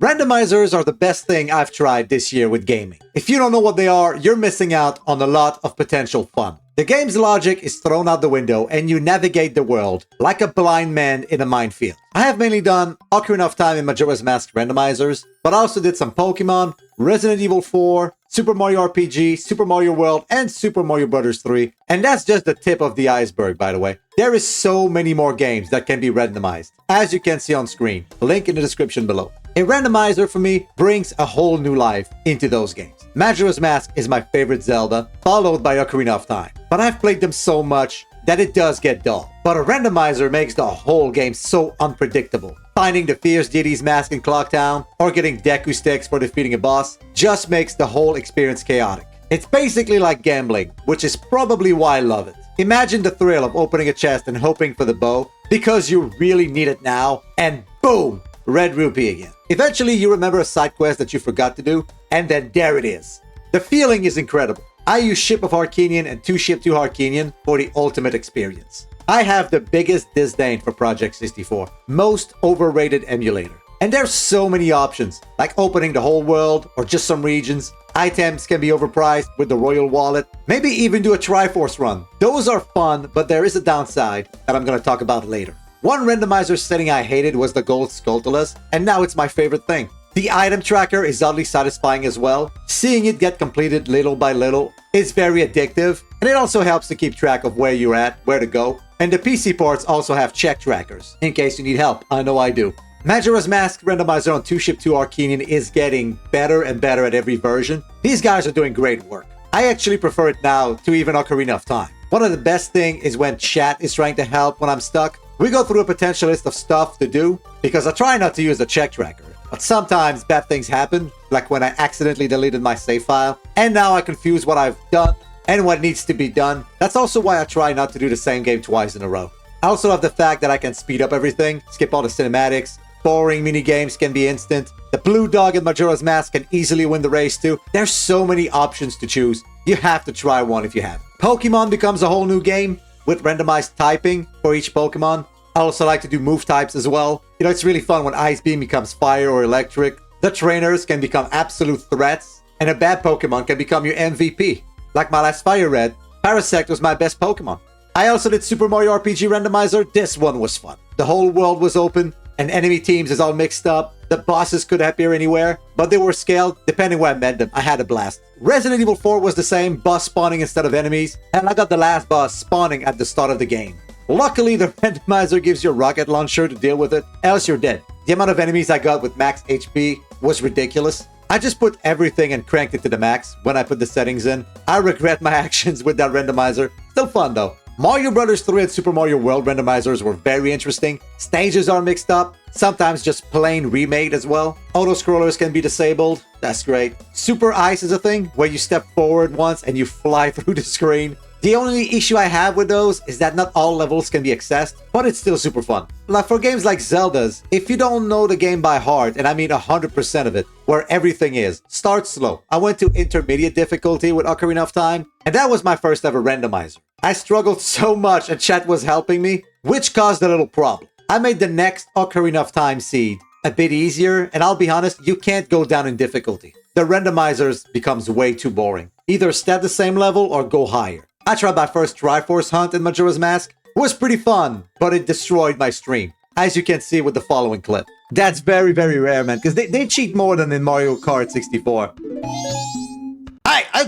Randomizers are the best thing I've tried this year with gaming. If you don't know what they are, you're missing out on a lot of potential fun. The game's logic is thrown out the window and you navigate the world like a blind man in a minefield. I have mainly done Ocarina of Time and Majora's Mask randomizers, but I also did some Pokemon, Resident Evil 4, Super Mario RPG, Super Mario World, and Super Mario Bros. 3. And that's just the tip of the iceberg, by the way. There is so many more games that can be randomized, as you can see on screen. Link in the description below. A randomizer for me brings a whole new life into those games. Majora's Mask is my favorite Zelda, followed by Ocarina of Time. But I've played them so much that it does get dull. But a randomizer makes the whole game so unpredictable. Finding the fierce deity's mask in Clocktown, or getting Deku sticks for defeating a boss, just makes the whole experience chaotic. It's basically like gambling, which is probably why I love it. Imagine the thrill of opening a chest and hoping for the bow, because you really need it now, and boom! Red rupee again. Eventually you remember a side quest that you forgot to do, and then there it is. The feeling is incredible. I use Ship of Harkinian and 2 Ship to Harkinian for the ultimate experience. I have the biggest disdain for Project 64, most overrated emulator. And there's so many options, like opening the whole world or just some regions. Items can be overpriced with the Royal Wallet. Maybe even do a Triforce run. Those are fun, but there is a downside that I'm gonna talk about later. One randomizer setting I hated was the Gold Skulltulus, and now it's my favorite thing. The item tracker is oddly satisfying as well. Seeing it get completed little by little is very addictive, and it also helps to keep track of where you're at, where to go. And the PC ports also have check trackers, in case you need help. I know I do. Majora's Mask randomizer on 2 Ship to Harkinian is getting better and better at every version. These guys are doing great work. I actually prefer it now to even Ocarina of Time. One of the best things is when chat is trying to help when I'm stuck. We go through a potential list of stuff to do, because I try not to use the check tracker. But sometimes bad things happen, like when I accidentally deleted my save file, and now I confuse what I've done and what needs to be done. That's also why I try not to do the same game twice in a row. I also love the fact that I can speed up everything, skip all the cinematics, boring mini-games can be instant, the blue dog in Majora's Mask can easily win the race too. There's so many options to choose. You have to try one if you have. Pokemon becomes a whole new game with randomized typing for each Pokemon. I also like to do move types as well. You know, it's really fun when Ice Beam becomes Fire or Electric. The trainers can become absolute threats, and a bad Pokemon can become your MVP. Like my last Fire Red, Parasect was my best Pokemon. I also did Super Mario RPG randomizer. This one was fun. The whole world was open, and enemy teams is all mixed up. The bosses could appear anywhere, but they were scaled depending where I met them. I had a blast. Resident Evil 4 was the same, boss spawning instead of enemies, and I got the last boss spawning at the start of the game. Luckily, the randomizer gives you a rocket launcher to deal with it, else you're dead. The amount of enemies I got with max HP was ridiculous. I just put everything and cranked it to the max when I put the settings in. I regret my actions with that randomizer. Still fun though. Mario Bros. 3 and Super Mario World randomizers were very interesting. Stages are mixed up, sometimes just plain remade as well. Auto-scrollers can be disabled, that's great. Super Ice is a thing, where you step forward once and you fly through the screen. The only issue I have with those is that not all levels can be accessed, but it's still super fun. Like for games like Zelda's, if you don't know the game by heart, and I mean 100% of it, where everything is, start slow. I went to intermediate difficulty with Ocarina of Time, and that was my first ever randomizer. I struggled so much and chat was helping me, which caused a little problem. I made the next Ocarina of Time seed a bit easier, and I'll be honest, you can't go down in difficulty. The randomizers becomes way too boring. Either stay at the same level or go higher. I tried my first Triforce hunt in Majora's Mask. It was pretty fun, but it destroyed my stream, as you can see with the following clip. That's very, very rare, man, because they cheat more than in Mario Kart 64.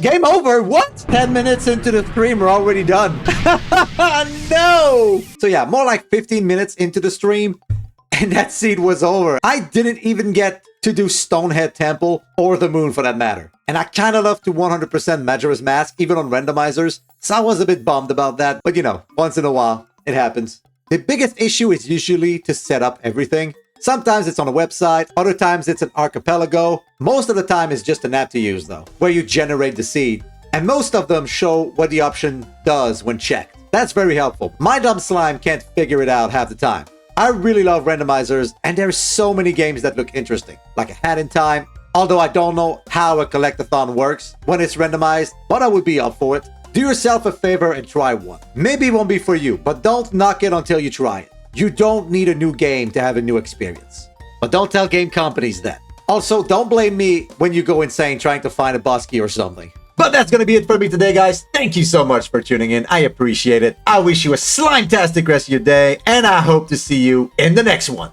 Game over! What? 10 minutes into the stream, we're already done. No! So yeah, more like 15 minutes into the stream, and that seed was over. I didn't even get to do Stonehead Temple, or the Moon for that matter. And I kinda love to 100% Majora's Mask, even on randomizers, so I was a bit bummed about that, but you know, once in a while, it happens. The biggest issue is usually to set up everything. Sometimes it's on a website, other times it's an archipelago. Most of the time it's just an app to use though, where you generate the seed. And most of them show what the option does when checked. That's very helpful. My dumb slime can't figure it out half the time. I really love randomizers, and there's so many games that look interesting, like A Hat in Time, although I don't know how a collectathon works when it's randomized, but I would be up for it. Do yourself a favor and try one. Maybe it won't be for you, but don't knock it until you try it. You don't need a new game to have a new experience. But don't tell game companies that. Also, don't blame me when you go insane trying to find a boss key or something. But that's gonna be it for me today, guys. Thank you so much for tuning in. I appreciate it. I wish you a slime-tastic rest of your day, and I hope to see you in the next one.